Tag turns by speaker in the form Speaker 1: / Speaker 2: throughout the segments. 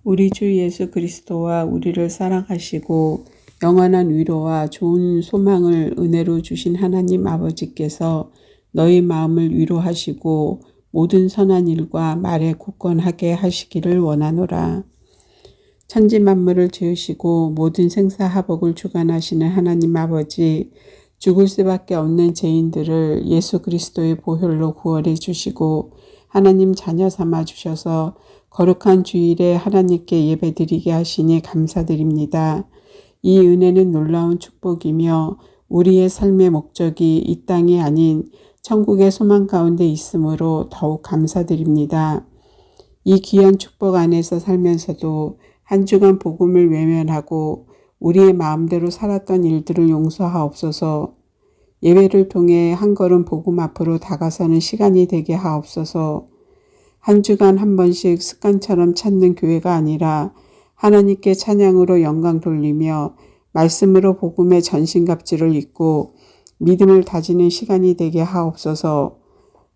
Speaker 1: 우리 주 예수 그리스도와 우리를 사랑하시고 영원한 위로와 좋은 소망을 은혜로 주신 하나님 아버지께서 너희 마음을 위로하시고 모든 선한 일과 말에 굳건하게 하시기를 원하노라. 천지 만물을 지으시고 모든 생사화복을 주관하시는 하나님 아버지, 죽을 수밖에 없는 죄인들을 예수 그리스도의 보혈로 구원해 주시고 하나님 자녀 삼아 주셔서 거룩한 주일에 하나님께 예배드리게 하시니 감사드립니다. 이 은혜는 놀라운 축복이며 우리의 삶의 목적이 이 땅이 아닌 천국의 소망 가운데 있으므로 더욱 감사드립니다. 이 귀한 축복 안에서 살면서도 한 주간 복음을 외면하고 우리의 마음대로 살았던 일들을 용서하옵소서. 예배를 통해 한 걸음 복음 앞으로 다가서는 시간이 되게 하옵소서. 한 주간 한 번씩 습관처럼 찾는 교회가 아니라 하나님께 찬양으로 영광 돌리며 말씀으로 복음의 전신갑주를 입고 믿음을 다지는 시간이 되게 하옵소서.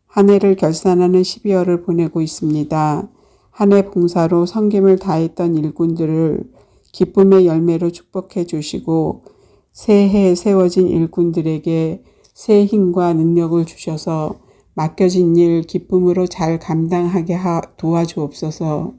Speaker 1: 한 해를 결산하는 12월을 보내고 있습니다. 한 해 봉사로 섬김을 다했던 일꾼들을 기쁨의 열매로 축복해 주시고 새해에 세워진 일꾼들에게 새 힘과 능력을 주셔서 맡겨진 일 기쁨으로 잘 감당하게 도와주옵소서.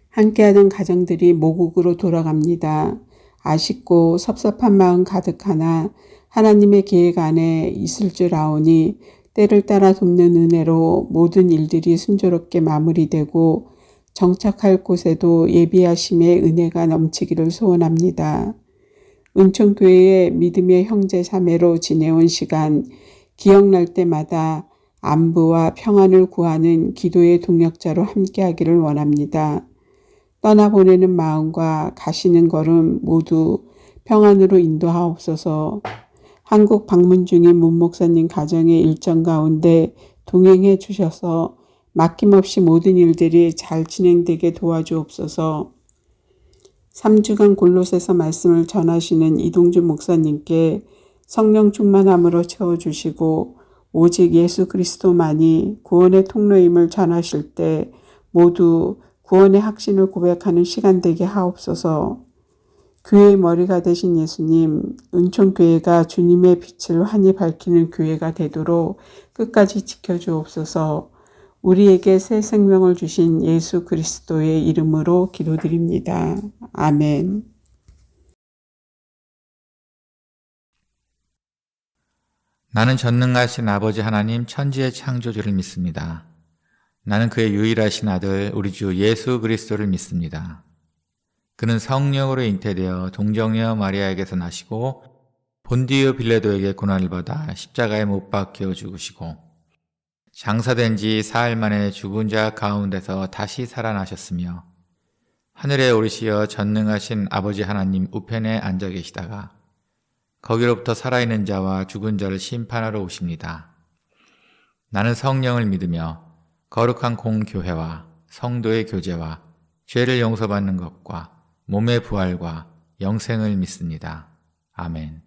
Speaker 1: 함께하던 가정들이 모국으로 돌아갑니다. 아쉽고 섭섭한 마음 가득하나 하나님의 계획 안에 있을 줄 아오니 때를 따라 돕는 은혜로 모든 일들이 순조롭게 마무리되고 정착할 곳에도 예비하심의 은혜가 넘치기를 소원합니다. 은총교회의 믿음의 형제 자매로 지내온 시간, 기억날 때마다 안부와 평안을 구하는 기도의 동역자로 함께하기를 원합니다. 떠나보내는 마음과 가시는 걸음 모두 평안으로 인도하옵소서. 한국 방문 중인 문 목사님 가정의 일정 가운데 동행해 주셔서 막힘없이 모든 일들이 잘 진행되게 도와주옵소서. 3주간 골로새서 말씀을 전하시는 이동준 목사님께 성령 충만함으로 채워주시고 오직 예수 그리스도만이 구원의 통로임을 전하실 때 모두 구원의 확신을 고백하는 시간 되게 하옵소서. 교회의 머리가 되신 예수님, 은총교회가 주님의 빛을 환히 밝히는 교회가 되도록 끝까지 지켜주옵소서. 우리에게 새 생명을 주신 예수 그리스도의 이름으로 기도드립니다. 아멘.
Speaker 2: 나는 전능하신 아버지 하나님 천지의 창조주를 믿습니다. 나는 그의 유일하신 아들 우리 주 예수 그리스도를 믿습니다. 그는 성령으로 잉태되어 동정녀 마리아에게서 나시고 본디오 빌라도에게 고난을 받아 십자가에 못 박혀 죽으시고 장사된 지 사흘 만에 죽은 자 가운데서 다시 살아나셨으며 하늘에 오르시어 전능하신 아버지 하나님 우편에 앉아 계시다가 거기로부터 살아있는 자와 죽은 자를 심판하러 오십니다. 나는 성령을 믿으며 거룩한 공교회와 성도의 교제와 죄를 용서받는 것과 몸의 부활과 영생을 믿습니다. 아멘.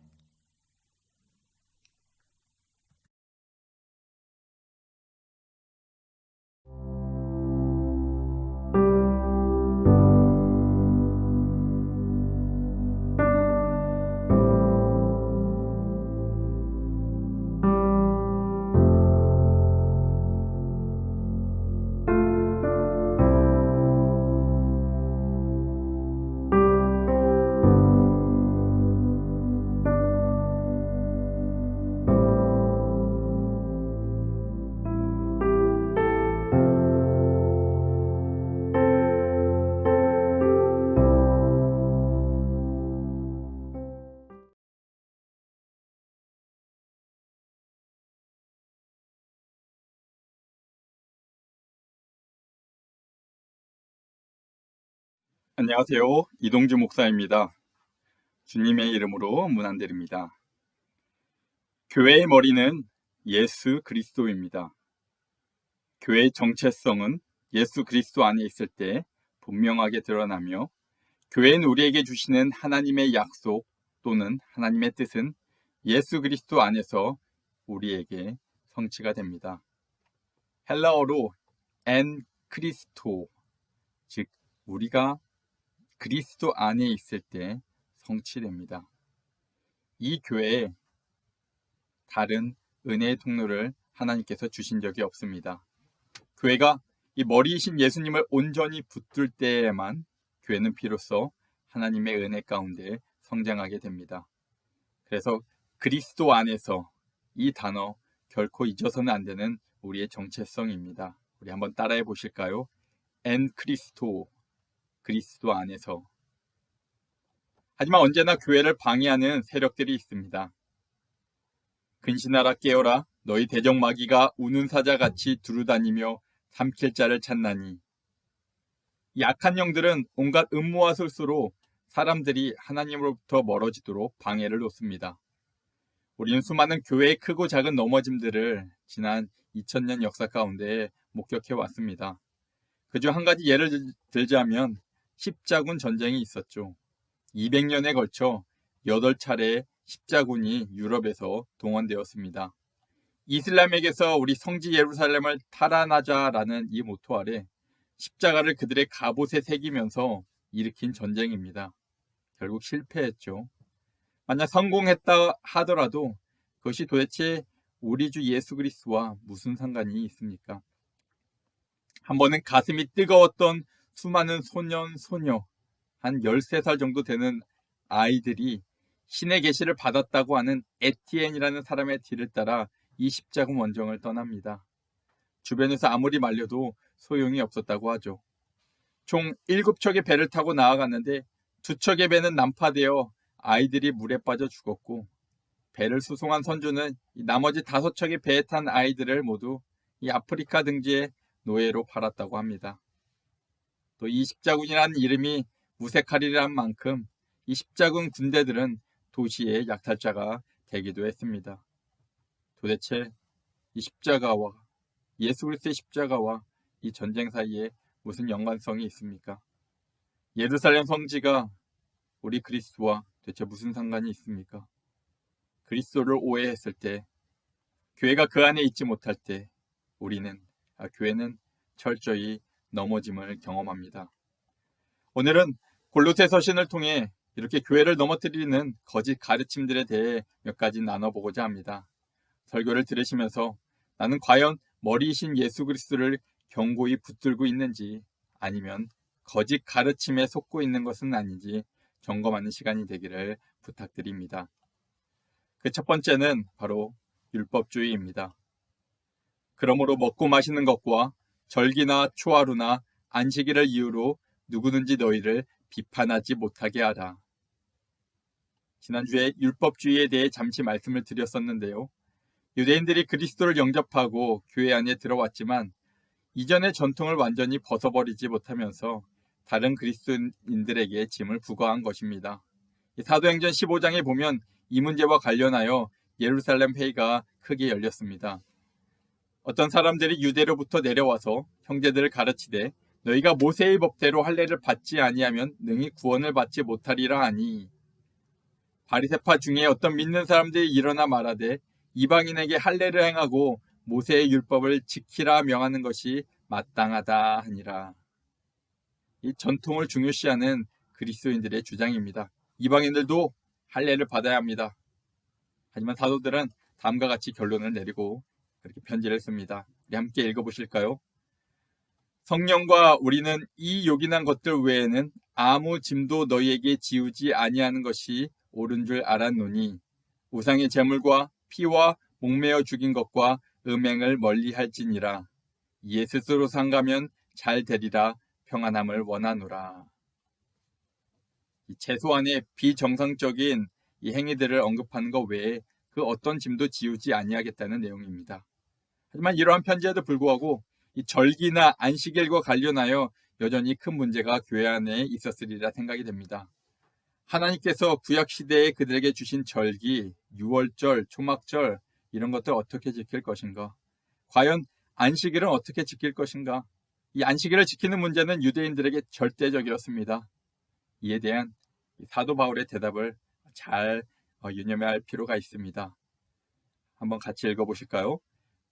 Speaker 3: 안녕하세요. 이동주 목사입니다. 주님의 이름으로 문안드립니다. 교회의 머리는 예수 그리스도입니다. 교회의 정체성은 예수 그리스도 안에 있을 때 분명하게 드러나며 교회는 우리에게 주시는 하나님의 약속 또는 하나님의 뜻은 예수 그리스도 안에서 우리에게 성취가 됩니다. 헬라어로 엔 크리스토, 즉 우리가 그리스도 안에 있을 때 성취됩니다. 이 교회에 다른 은혜의 통로를 하나님께서 주신 적이 없습니다. 교회가 이 머리이신 예수님을 온전히 붙들 때에만 교회는 비로소 하나님의 은혜 가운데 성장하게 됩니다. 그래서 그리스도 안에서 이 단어 결코 잊어서는 안 되는 우리의 정체성입니다. 우리 한번 따라해 보실까요? 엔 크리스토, 그리스도 안에서. 하지만 언제나 교회를 방해하는 세력들이 있습니다. 근신하라 깨어라, 너희 대적마귀가 우는 사자같이 두루다니며 삼킬 자를 찾나니. 약한 영들은 온갖 음모와 술수로 사람들이 하나님으로부터 멀어지도록 방해를 놓습니다. 우리는 수많은 교회의 크고 작은 넘어짐들을 지난 2000년 역사 가운데 목격해 왔습니다. 그중 한 가지 예를 들자면 십자군 전쟁이 있었죠. 200년에 걸쳐 8차례의 십자군이 유럽에서 동원되었습니다. 이슬람에게서 우리 성지 예루살렘을 탈환하자라는 이 모토 아래 십자가를 그들의 갑옷에 새기면서 일으킨 전쟁입니다. 결국 실패했죠. 만약 성공했다 하더라도 그것이 도대체 우리 주 예수 그리스도와 무슨 상관이 있습니까? 한 번은 가슴이 뜨거웠던 수많은 소년, 소녀, 한 13살 정도 되는 아이들이 신의 계시를 받았다고 하는 에티엔이라는 사람의 뒤를 따라 이 십자군 원정을 떠납니다. 주변에서 아무리 말려도 소용이 없었다고 하죠. 총 7척의 배를 타고 나아갔는데 2척의 배는 난파되어 아이들이 물에 빠져 죽었고, 배를 수송한 선주는 나머지 5척의 배에 탄 아이들을 모두 이 아프리카 등지에 노예로 팔았다고 합니다. 또 이 십자군이라는 이름이 무색하리란 만큼 이 십자군 군대들은 도시의 약탈자가 되기도 했습니다. 도대체 이 십자가와 예수 그리스도의 십자가와 이 전쟁 사이에 무슨 연관성이 있습니까? 예루살렘 성지가 우리 그리스도와 대체 무슨 상관이 있습니까? 그리스도를 오해했을 때, 교회가 그 안에 있지 못할 때 교회는 철저히 넘어짐을 경험합니다. 오늘은 골로새 서신을 통해 이렇게 교회를 넘어뜨리는 거짓 가르침들에 대해 몇 가지 나눠보고자 합니다. 설교를 들으시면서 나는 과연 머리이신 예수 그리스도를 견고히 붙들고 있는지, 아니면 거짓 가르침에 속고 있는 것은 아닌지 점검하는 시간이 되기를 부탁드립니다. 그 첫 번째는 바로 율법주의입니다. 그러므로 먹고 마시는 것과 절기나 초하루나 안식일을 이유로 누구든지 너희를 비판하지 못하게 하라. 지난주에 율법주의에 대해 잠시 말씀을 드렸었는데요. 유대인들이 그리스도를 영접하고 교회 안에 들어왔지만 이전의 전통을 완전히 벗어버리지 못하면서 다른 그리스도인들에게 짐을 부과한 것입니다. 사도행전 15장에 보면 이 문제와 관련하여 예루살렘 회의가 크게 열렸습니다. 어떤 사람들이 유대로부터 내려와서 형제들을 가르치되 너희가 모세의 법대로 할례를 받지 아니하면 능히 구원을 받지 못하리라 하니, 바리새파 중에 어떤 믿는 사람들이 일어나 말하되 이방인에게 할례를 행하고 모세의 율법을 지키라 명하는 것이 마땅하다 하니라. 이 전통을 중요시하는 그리스도인들의 주장입니다. 이방인들도 할례를 받아야 합니다. 하지만 사도들은 다음과 같이 결론을 내리고 그렇게 편지를 씁니다. 우리 함께 읽어보실까요? 성령과 우리는 이 요긴한 것들 외에는 아무 짐도 너희에게 지우지 아니하는 것이 옳은 줄 알았노니, 우상의 제물과 피와 목매어 죽인 것과 음행을 멀리할지니라. 이에 스스로 상가면 잘 되리라 평안함을 원하노라. 최소한의 비정상적인 이 행위들을 언급하는 것 외에 그 어떤 짐도 지우지 아니하겠다는 내용입니다. 하지만 이러한 편지에도 불구하고 이 절기나 안식일과 관련하여 여전히 큰 문제가 교회 안에 있었으리라 생각이 됩니다. 하나님께서 구약시대에 그들에게 주신 절기, 유월절, 초막절 이런 것들 어떻게 지킬 것인가? 과연 안식일은 어떻게 지킬 것인가? 이 안식일을 지키는 문제는 유대인들에게 절대적이었습니다. 이에 대한 사도 바울의 대답을 잘 유념해야 할 필요가 있습니다. 한번 같이 읽어보실까요?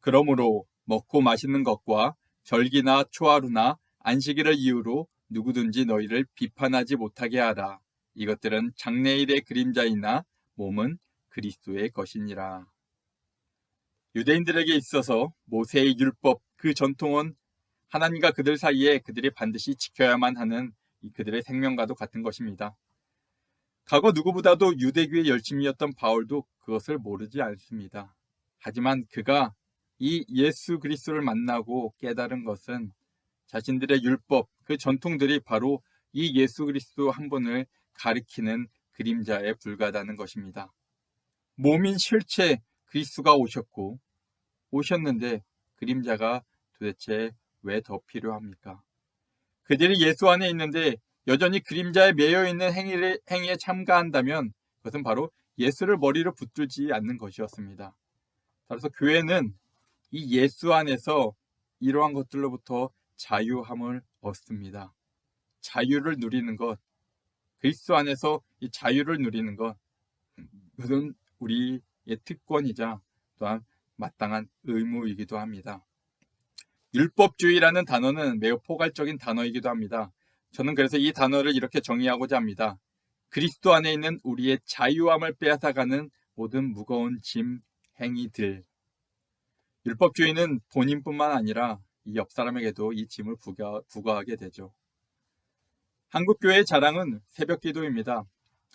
Speaker 3: 그러므로 먹고 마시는 것과 절기나 초하루나 안식일을 이유로 누구든지 너희를 비판하지 못하게 하라. 이것들은 장래일의 그림자이나 몸은 그리스도의 것이니라. 유대인들에게 있어서 모세의 율법, 그 전통은 하나님과 그들 사이에 그들이 반드시 지켜야만 하는 그들의 생명과도 같은 것입니다. 과거 누구보다도 유대교의 열심이었던 바울도 그것을 모르지 않습니다. 하지만 그가 이 예수 그리스도를 만나고 깨달은 것은 자신들의 율법, 그 전통들이 바로 이 예수 그리스도 한 분을 가리키는 그림자에 불과하다는 것입니다. 몸인 실체 그리스도가 오셨는데 그림자가 도대체 왜 더 필요합니까? 그들이 예수 안에 있는데 여전히 그림자에 매여 있는 행위에 참가한다면 그것은 바로 예수를 머리로 붙들지 않는 것이었습니다. 따라서 교회는 이 예수 안에서 이러한 것들로부터 자유함을 얻습니다. 자유를 누리는 것, 그리스도 안에서 이 자유를 누리는 것, 그것은 우리의 특권이자 또한 마땅한 의무이기도 합니다. 율법주의라는 단어는 매우 포괄적인 단어이기도 합니다. 저는 그래서 이 단어를 이렇게 정의하고자 합니다. 그리스도 안에 있는 우리의 자유함을 빼앗아가는 모든 무거운 짐, 행위들. 율법주의는 본인뿐만 아니라 이 옆 사람에게도 이 짐을 부과하게 되죠. 한국교회의 자랑은 새벽기도입니다.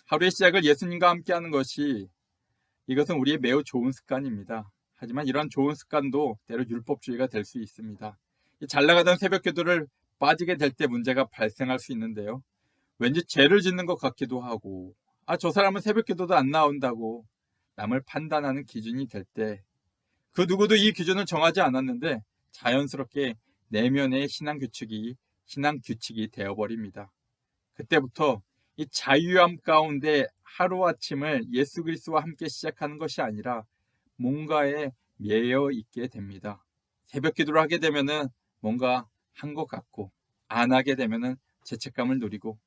Speaker 3: 하루의 시작을 예수님과 함께하는 이것은 우리의 매우 좋은 습관입니다. 하지만 이러한 좋은 습관도 때로 율법주의가 될 수 있습니다. 잘 나가던 새벽기도를 빠지게 될 때 문제가 발생할 수 있는데요. 왠지 죄를 짓는 것 같기도 하고, 저 사람은 새벽기도도 안 나온다고 남을 판단하는 기준이 될 때, 그 누구도 이 기준을 정하지 않았는데 자연스럽게 내면의 신앙 규칙이 되어버립니다. 그때부터 이 자유함 가운데 하루아침을 예수 그리스도와 함께 시작하는 것이 아니라 뭔가에 매여 있게 됩니다. 새벽 기도를 하게 되면은 뭔가 한 것 같고, 안 하게 되면은 죄책감을 누리고,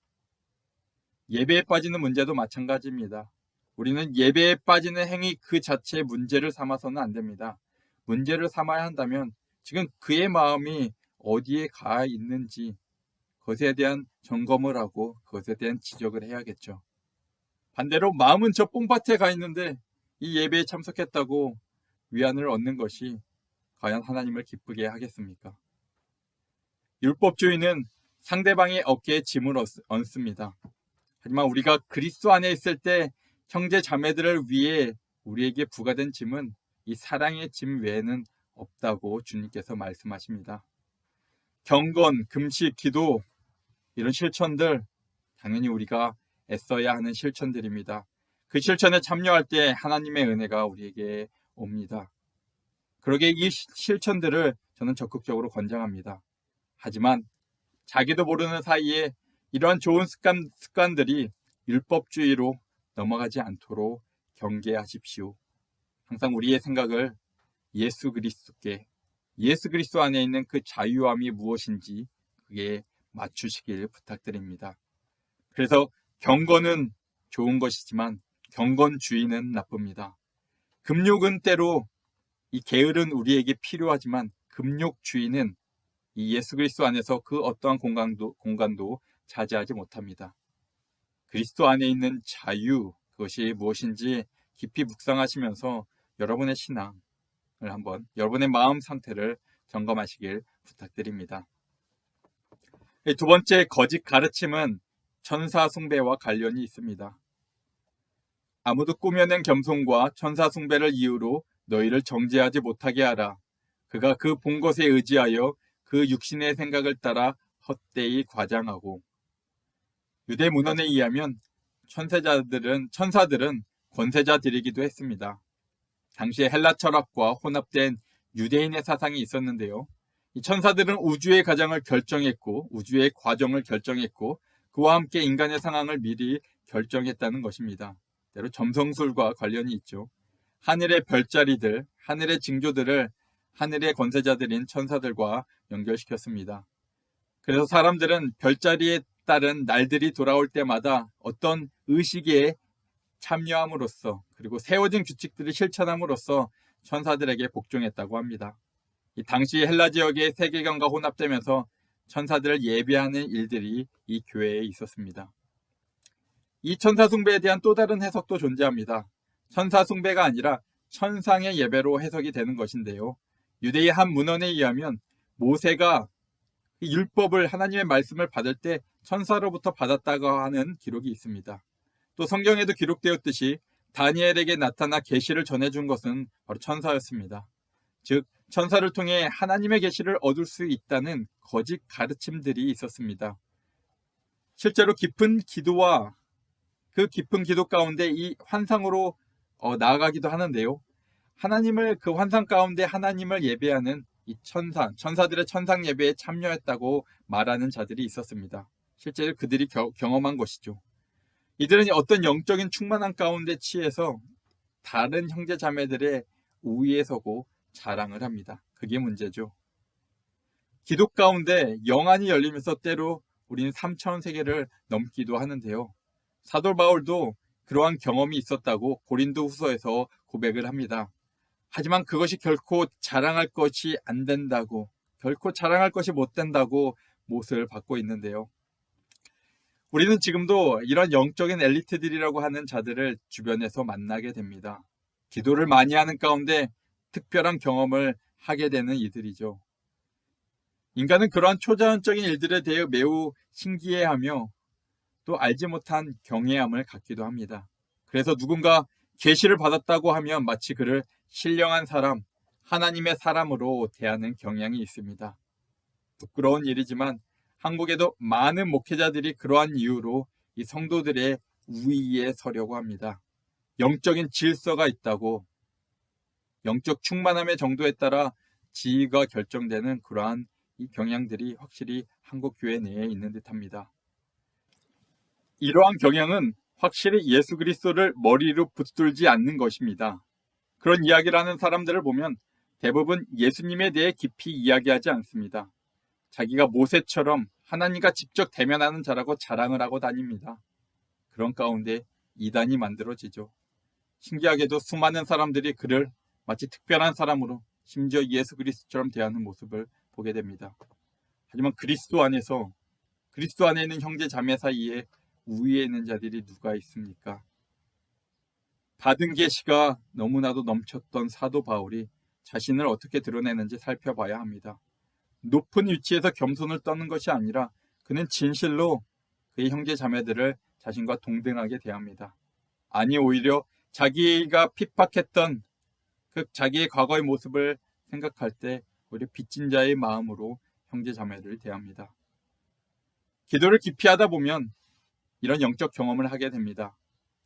Speaker 3: 예배에 빠지는 문제도 마찬가지입니다. 우리는 예배에 빠지는 행위 그 자체의 문제를 삼아서는 안 됩니다. 문제를 삼아야 한다면 지금 그의 마음이 어디에 가 있는지 그것에 대한 점검을 하고 그것에 대한 지적을 해야겠죠. 반대로 마음은 저 뽕밭에 가 있는데 이 예배에 참석했다고 위안을 얻는 것이 과연 하나님을 기쁘게 하겠습니까? 율법주의는 상대방의 어깨에 짐을 얹습니다. 하지만 우리가 그리스도 안에 있을 때 형제 자매들을 위해 우리에게 부과된 짐은 이 사랑의 짐 외에는 없다고 주님께서 말씀하십니다. 경건, 금식, 기도 이런 실천들 당연히 우리가 애써야 하는 실천들입니다. 그 실천에 참여할 때 하나님의 은혜가 우리에게 옵니다. 그러게 이 실천들을 저는 적극적으로 권장합니다. 하지만 자기도 모르는 사이에 이러한 좋은 습관들이 율법주의로 넘어가지 않도록 경계하십시오. 항상 우리의 생각을 예수 그리스도 안에 있는 그 자유함이 무엇인지 그게 맞추시길 부탁드립니다. 그래서 경건은 좋은 것이지만 경건주의는 나쁩니다. 금욕은 때로 이 게으른 우리에게 필요하지만 금욕주의는 이 예수 그리스도 안에서 그 어떠한 공간도 차지하지 못합니다. 그리스도 안에 있는 자유, 그것이 무엇인지 깊이 묵상하시면서 여러분의 신앙을 한번, 여러분의 마음 상태를 점검하시길 부탁드립니다. 두 번째 거짓 가르침은 천사 숭배와 관련이 있습니다. 아무도 꾸며낸 겸손과 천사 숭배를 이유로 너희를 정죄하지 못하게 하라. 그가 그 본 것에 의지하여 그 육신의 생각을 따라 헛되이 과장하고. 유대 문헌에 의하면 천사들은 권세자들이기도 했습니다. 당시에 헬라 철학과 혼합된 유대인의 사상이 있었는데요. 이 천사들은 우주의 가장을 결정했고 우주의 과정을 결정했고 그와 함께 인간의 상황을 미리 결정했다는 것입니다. 때로 점성술과 관련이 있죠. 하늘의 별자리들, 하늘의 징조들을 하늘의 권세자들인 천사들과 연결시켰습니다. 그래서 사람들은 별자리에 따른 날들이 돌아올 때마다 어떤 의식에 참여함으로써 그리고 세워진 규칙들을 실천함으로써 천사들에게 복종했다고 합니다. 이 당시 헬라 지역의 세계관과 혼합되면서 천사들을 예배하는 일들이 이 교회에 있었습니다. 이 천사 숭배에 대한 또 다른 해석도 존재합니다. 천사 숭배가 아니라 천상의 예배로 해석이 되는 것인데요. 유대의 한 문헌에 의하면 모세가 율법을, 하나님의 말씀을 받을 때 천사로부터 받았다고 하는 기록이 있습니다. 또 성경에도 기록되었듯이 다니엘에게 나타나 계시를 전해준 것은 바로 천사였습니다. 즉 천사를 통해 하나님의 계시를 얻을 수 있다는 거짓 가르침들이 있었습니다. 실제로 깊은 기도와 그 깊은 기도 가운데 이 환상으로 나아가기도 하는데요. 하나님을, 그 환상 가운데 하나님을 예배하는 이 천사들의 천상 예배에 참여했다고 말하는 자들이 있었습니다. 실제로 그들이 경험한 것이죠. 이들은 어떤 영적인 충만함 가운데 취해서 다른 형제 자매들의 우위에 서고 자랑을 합니다. 그게 문제죠. 기도 가운데 영안이 열리면서 때로 우리는 3차원 세계를 넘기도 하는데요. 사도 바울도 그러한 경험이 있었다고 고린도 후서에서 고백을 합니다. 하지만 그것이 결코 자랑할 것이 안 된다고, 결코 자랑할 것이 못 된다고 못을 받고 있는데요. 우리는 지금도 이런 영적인 엘리트들이라고 하는 자들을 주변에서 만나게 됩니다. 기도를 많이 하는 가운데 특별한 경험을 하게 되는 이들이죠. 인간은 그러한 초자연적인 일들에 대해 매우 신기해하며 또 알지 못한 경외함을 갖기도 합니다. 그래서 누군가 계시를 받았다고 하면 마치 그를 신령한 사람, 하나님의 사람으로 대하는 경향이 있습니다. 부끄러운 일이지만 한국에도 많은 목회자들이 그러한 이유로 이 성도들의 우위에 서려고 합니다. 영적인 질서가 있다고, 영적 충만함의 정도에 따라 지위가 결정되는 그러한 이 경향들이 확실히 한국 교회 내에 있는 듯합니다. 이러한 경향은 확실히 예수 그리스도를 머리로 붙들지 않는 것입니다. 그런 이야기를 하는 사람들을 보면 대부분 예수님에 대해 깊이 이야기하지 않습니다. 자기가 모세처럼 하나님과 직접 대면하는 자라고 자랑을 하고 다닙니다. 그런 가운데 이단이 만들어지죠. 신기하게도 수많은 사람들이 그를 마치 특별한 사람으로, 심지어 예수 그리스도처럼 대하는 모습을 보게 됩니다. 하지만 그리스도 안에 있는 형제 자매 사이에 우위에 있는 자들이 누가 있습니까? 받은 계시가 너무나도 넘쳤던 사도 바울이 자신을 어떻게 드러내는지 살펴봐야 합니다. 높은 위치에서 겸손을 떠는 것이 아니라 그는 진실로 그의 형제 자매들을 자신과 동등하게 대합니다. 아니, 오히려 자기가 핍박했던 그 자기의 과거의 모습을 생각할 때 오히려 빚진 자의 마음으로 형제 자매를 대합니다. 기도를 깊이 하다 보면 이런 영적 경험을 하게 됩니다.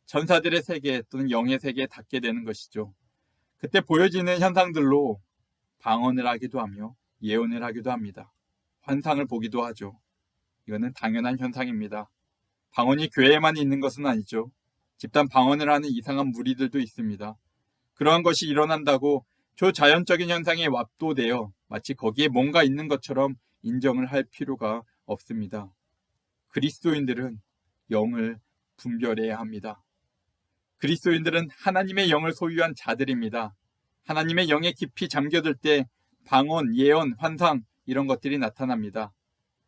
Speaker 3: 전사들의 세계 또는 영의 세계에 닿게 되는 것이죠. 그때 보여지는 현상들로 방언을 하기도 하며 예언을 하기도 합니다. 환상을 보기도 하죠. 이거는 당연한 현상입니다. 방언이 교회에만 있는 것은 아니죠. 집단 방언을 하는 이상한 무리들도 있습니다. 그러한 것이 일어난다고 초자연적인 현상에 압도되어 마치 거기에 뭔가 있는 것처럼 인정을 할 필요가 없습니다. 그리스도인들은 영을 분별해야 합니다. 그리스도인들은 하나님의 영을 소유한 자들입니다. 하나님의 영에 깊이 잠겨들 때 방언, 예언, 환상 이런 것들이 나타납니다.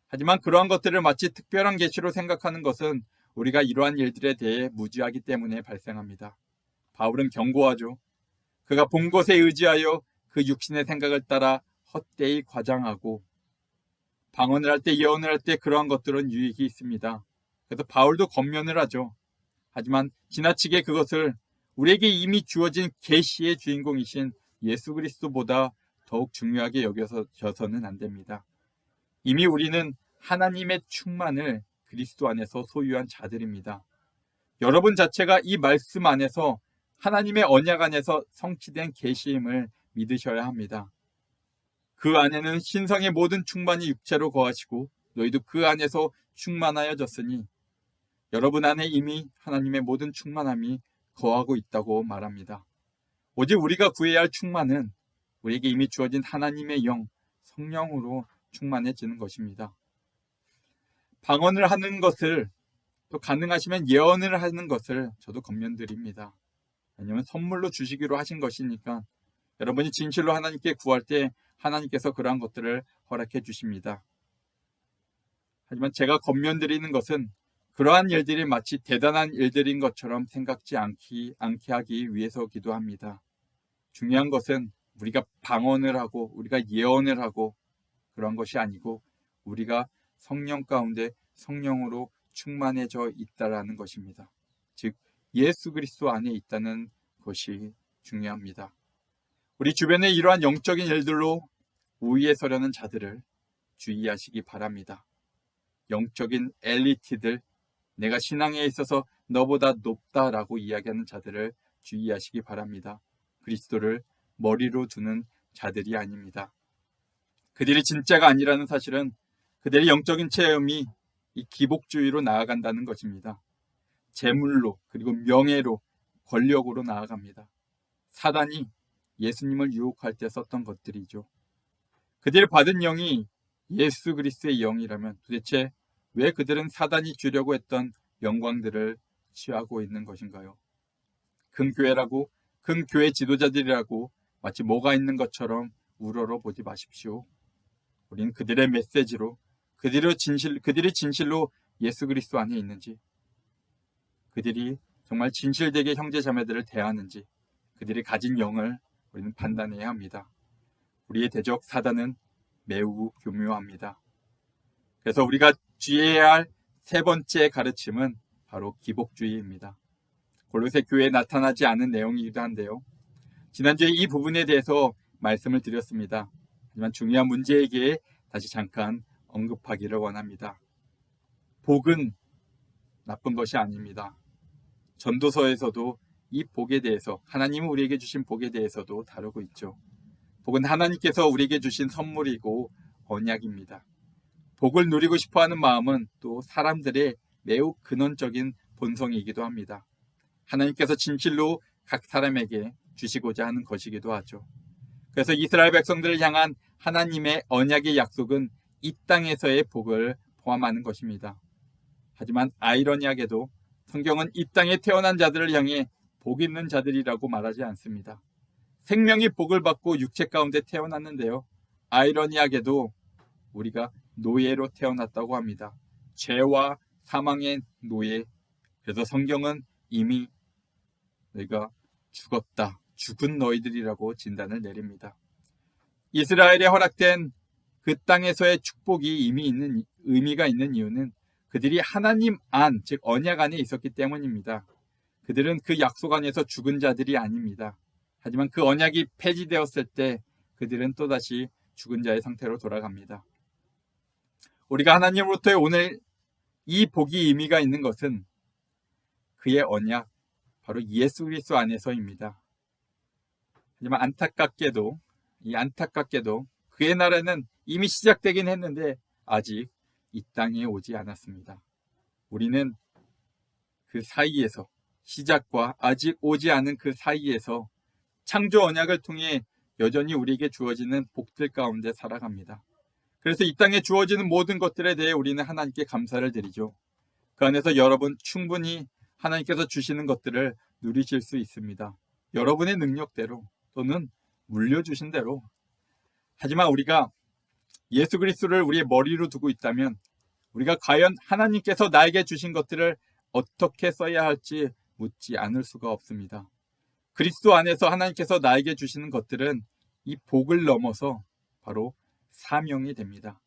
Speaker 3: 하지만 그러한 것들을 마치 특별한 계시로 생각하는 것은 우리가 이러한 일들에 대해 무지하기 때문에 발생합니다. 바울은 경고하죠. 그가 본 것에 의지하여 그 육신의 생각을 따라 헛되이 과장하고, 방언을 할 때, 예언을 할 때 그러한 것들은 유익이 있습니다. 그래서 바울도 권면을 하죠. 하지만 지나치게 그것을 우리에게 이미 주어진 계시의 주인공이신 예수 그리스도보다 더욱 중요하게 여겨서는 안 됩니다. 이미 우리는 하나님의 충만을 그리스도 안에서 소유한 자들입니다. 여러분 자체가 이 말씀 안에서, 하나님의 언약 안에서 성취된 계시임을 믿으셔야 합니다. 그 안에는 신성의 모든 충만이 육체로 거하시고 너희도 그 안에서 충만하여졌으니 여러분 안에 이미 하나님의 모든 충만함이 거하고 있다고 말합니다. 오직 우리가 구해야 할 충만은 우리에게 이미 주어진 하나님의 영, 성령으로 충만해지는 것입니다. 방언을 하는 것을, 또 가능하시면 예언을 하는 것을 저도 권면드립니다. 왜냐하면 선물로 주시기로 하신 것이니까 여러분이 진실로 하나님께 구할 때 하나님께서 그러한 것들을 허락해 주십니다. 하지만 제가 권면드리는 것은 그러한 일들이 마치 대단한 일들인 것처럼 생각지 않게 하기 위해서 기도합니다. 중요한 것은 우리가 방언을 하고 우리가 예언을 하고 그런 것이 아니고 우리가 성령 가운데 성령으로 충만해져 있다라는 것입니다. 즉 예수 그리스도 안에 있다는 것이 중요합니다. 우리 주변에 이러한 영적인 일들로 우위에 서려는 자들을 주의하시기 바랍니다. 영적인 엘리트들, 내가 신앙에 있어서 너보다 높다라고 이야기하는 자들을 주의하시기 바랍니다. 그리스도를 머리로 두는 자들이 아닙니다. 그들이 진짜가 아니라는 사실은 그들의 영적인 체험이 이 기복주의로 나아간다는 것입니다. 재물로 그리고 명예로 권력으로 나아갑니다. 사단이 예수님을 유혹할 때 썼던 것들이죠. 그들이 받은 영이 예수 그리스도의 영이라면 도대체 왜 그들은 사단이 주려고 했던 영광들을 취하고 있는 것인가요? 큰 교회라고, 큰 교회 지도자들이라고 마치 뭐가 있는 것처럼 우러러 보지 마십시오. 우리는 그들의 메시지로, 그들이 진실로 예수 그리스도 안에 있는지, 그들이 정말 진실되게 형제 자매들을 대하는지, 그들이 가진 영을 우리는 판단해야 합니다. 우리의 대적 사단은 매우 교묘합니다. 그래서 우리가 주의해야 할 세 번째 가르침은 바로 기복주의입니다. 골로새 교회에 나타나지 않은 내용이기도 한데요. 지난주에 이 부분에 대해서 말씀을 드렸습니다. 하지만 중요한 문제에게 다시 잠깐 언급하기를 원합니다. 복은 나쁜 것이 아닙니다. 전도서에서도 이 복에 대해서, 하나님은 우리에게 주신 복에 대해서도 다루고 있죠. 복은 하나님께서 우리에게 주신 선물이고 언약입니다. 복을 누리고 싶어하는 마음은 또 사람들의 매우 근원적인 본성이기도 합니다. 하나님께서 진실로 각 사람에게 주시고자 하는 것이기도 하죠. 그래서 이스라엘 백성들을 향한 하나님의 언약의 약속은 이 땅에서의 복을 포함하는 것입니다. 하지만 아이러니하게도 성경은 이 땅에 태어난 자들을 향해 복 있는 자들이라고 말하지 않습니다. 생명이 복을 받고 육체 가운데 태어났는데요. 아이러니하게도 우리가 노예로 태어났다고 합니다. 죄와 사망의 노예. 그래서 성경은 이미 너희가 죽었다, 죽은 너희들이라고 진단을 내립니다. 이스라엘에 허락된 그 땅에서의 축복이 이미 있는 의미가 있는 이유는 그들이 하나님 안, 즉 언약 안에 있었기 때문입니다. 그들은 그 약속 안에서 죽은 자들이 아닙니다. 하지만 그 언약이 폐지되었을 때 그들은 또다시 죽은 자의 상태로 돌아갑니다. 우리가 하나님으로부터의 오늘 이 복이 의미가 있는 것은 그의 언약, 바로 예수 그리스도 안에서입니다. 하지만 안타깝게도 그의 나라는 이미 시작되긴 했는데 아직 이 땅에 오지 않았습니다. 우리는 그 사이에서, 시작과 아직 오지 않은 그 사이에서 창조 언약을 통해 여전히 우리에게 주어지는 복들 가운데 살아갑니다. 그래서 이 땅에 주어지는 모든 것들에 대해 우리는 하나님께 감사를 드리죠. 그 안에서 여러분 충분히 하나님께서 주시는 것들을 누리실 수 있습니다. 여러분의 능력대로 또는 물려주신 대로. 하지만 우리가 예수 그리스도를 우리의 머리로 두고 있다면 우리가 과연 하나님께서 나에게 주신 것들을 어떻게 써야 할지 묻지 않을 수가 없습니다. 그리스도 안에서 하나님께서 나에게 주시는 것들은 이 복을 넘어서 바로 사명이 됩니다.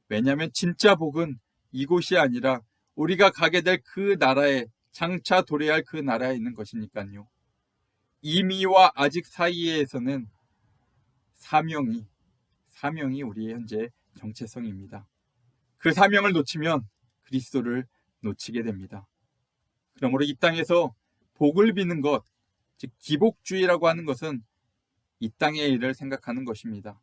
Speaker 3: 왜냐하면 진짜 복은 이곳이 아니라 우리가 가게 될 그 나라에, 장차 도래할 그 나라에 있는 것이니까요. 이미와 아직 사이에서는 사명이 우리의 현재 정체성입니다. 그 사명을 놓치면 그리스도를 놓치게 됩니다. 그러므로 이 땅에서 복을 비는 것, 즉 기복주의라고 하는 것은 이 땅의 일을 생각하는 것입니다.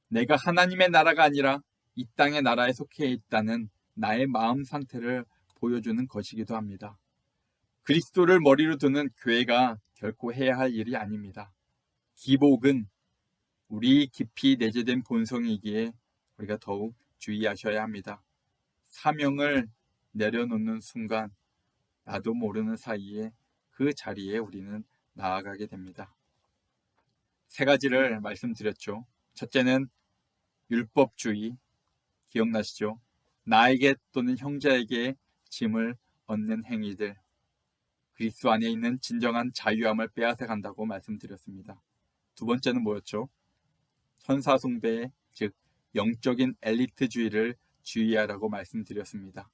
Speaker 3: 내가 하나님의 나라가 아니라 이 땅의 나라에 속해 있다는 나의 마음 상태를 보여주는 것이기도 합니다. 그리스도를 머리로 두는 교회가 결코 해야 할 일이 아닙니다. 기복은 우리 깊이 내재된 본성이기에 우리가 더욱 주의하셔야 합니다. 사명을 내려놓는 순간 나도 모르는 사이에 그 자리에 우리는 나아가게 됩니다. 세 가지를 말씀드렸죠. 첫째는 율법주의, 기억나시죠? 나에게 또는 형제에게 짐을 얻는 행위들, 그리스도 안에 있는 진정한 자유함을 빼앗아 간다고 말씀드렸습니다. 두 번째는 뭐였죠? 천사 숭배, 즉 영적인 엘리트주의를 주의하라고 말씀드렸습니다.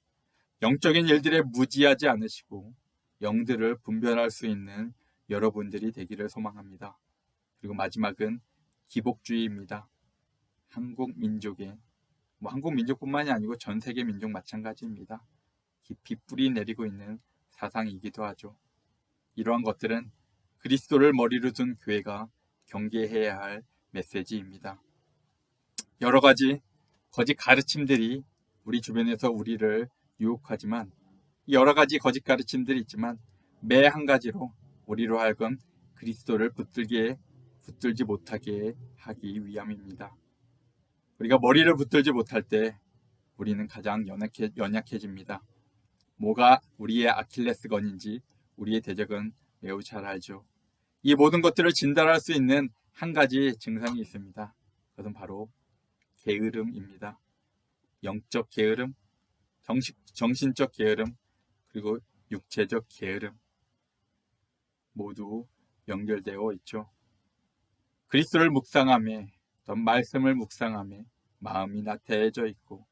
Speaker 3: 영적인 일들에 무지하지 않으시고 영들을 분별할 수 있는 여러분들이 되기를 소망합니다. 그리고 마지막은 기복주의입니다. 한국 민족의, 한국 민족뿐만이 아니고 전 세계 민족 마찬가지입니다. 깊이 뿌리 내리고 있는 사상이기도 하죠. 이러한 것들은 그리스도를 머리로 둔 교회가 경계해야 할 메시지입니다. 여러 가지 거짓 가르침들이 우리 주변에서 우리를 유혹하지만, 여러 가지 거짓 가르침들이 있지만 매 한 가지로 우리로 하여금 그리스도를 붙들지 못하게 하기 위함입니다. 우리가 머리를 붙들지 못할 때 우리는 가장 연약해집니다. 뭐가 우리의 아킬레스건인지 우리의 대적은 매우 잘 알죠. 이 모든 것들을 진단할 수 있는 한 가지 증상이 있습니다. 그것은 바로 게으름입니다. 영적 게으름, 정신적 게으름, 그리고 육체적 게으름 모두 연결되어 있죠. 그리스도를 묵상함에, 어떤 말씀을 묵상함에 마음이 나태해져 있고,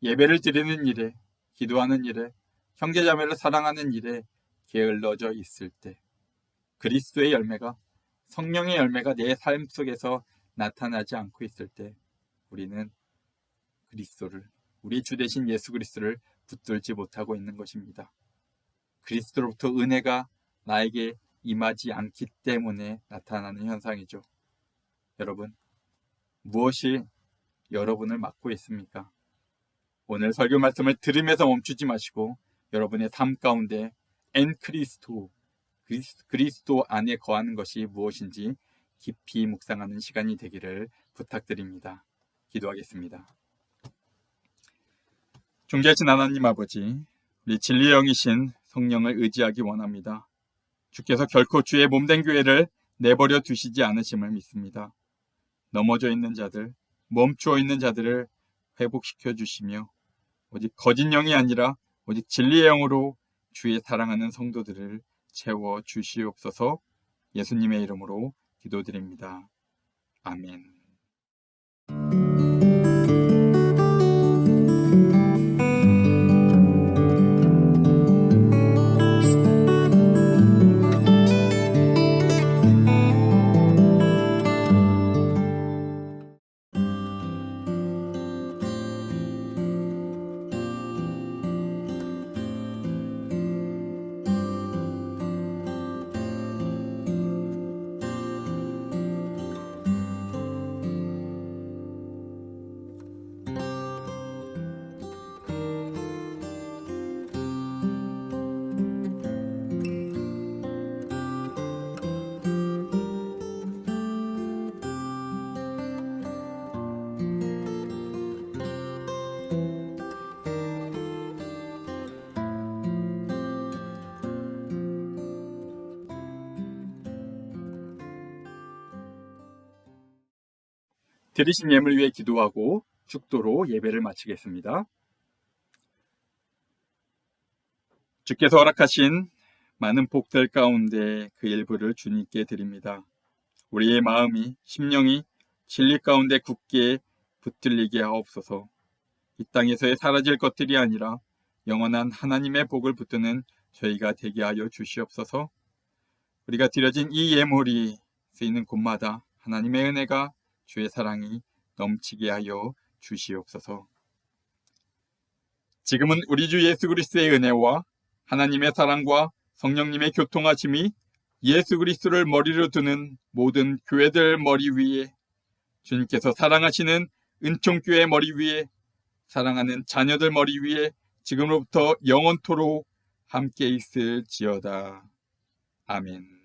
Speaker 3: 예배를 드리는 일에, 기도하는 일에, 형제자매를 사랑하는 일에 게을러져 있을 때, 그리스도의 열매가, 성령의 열매가 내 삶 속에서 나타나지 않고 있을 때 우리는 그리스도를, 우리 주 되신 예수 그리스도를 붙들지 못하고 있는 것입니다. 그리스도로부터 은혜가 나에게 임하지 않기 때문에 나타나는 현상이죠. 여러분, 무엇이 여러분을 막고 있습니까? 오늘 설교 말씀을 들으면서 멈추지 마시고 여러분의 삶 가운데 그리스도 안에 거하는 것이 무엇인지 깊이 묵상하는 시간이 되기를 부탁드립니다. 기도하겠습니다. 존귀하신 하나님 아버지, 우리 진리의 영이신 성령을 의지하기 원합니다. 주께서 결코 주의 몸된 교회를 내버려 두시지 않으심을 믿습니다. 넘어져 있는 자들, 멈추어 있는 자들을 회복시켜 주시며 오직 거짓 영이 아니라 오직 진리의 영으로 주의 사랑하는 성도들을 채워 주시옵소서. 예수님의 이름으로 기도드립니다. 아멘. 드리신 예물 위해 기도하고 축도로 예배를 마치겠습니다. 주께서 허락하신 많은 복들 가운데 그 일부를 주님께 드립니다. 우리의 마음이, 심령이 진리 가운데 굳게 붙들리게 하옵소서. 이 땅에서의 사라질 것들이 아니라 영원한 하나님의 복을 붙드는 저희가 되게 하여 주시옵소서. 우리가 드려진 이 예물이 쓰이는 곳마다 하나님의 은혜가, 주의 사랑이 넘치게 하여 주시옵소서. 지금은 우리 주 예수 그리스도의 은혜와 하나님의 사랑과 성령님의 교통하심이 예수 그리스도를 머리로 두는 모든 교회들 머리 위에, 주님께서 사랑하시는 은총교회 머리 위에, 사랑하는 자녀들 머리 위에 지금으로부터 영원토록 함께 있을지어다. 아멘.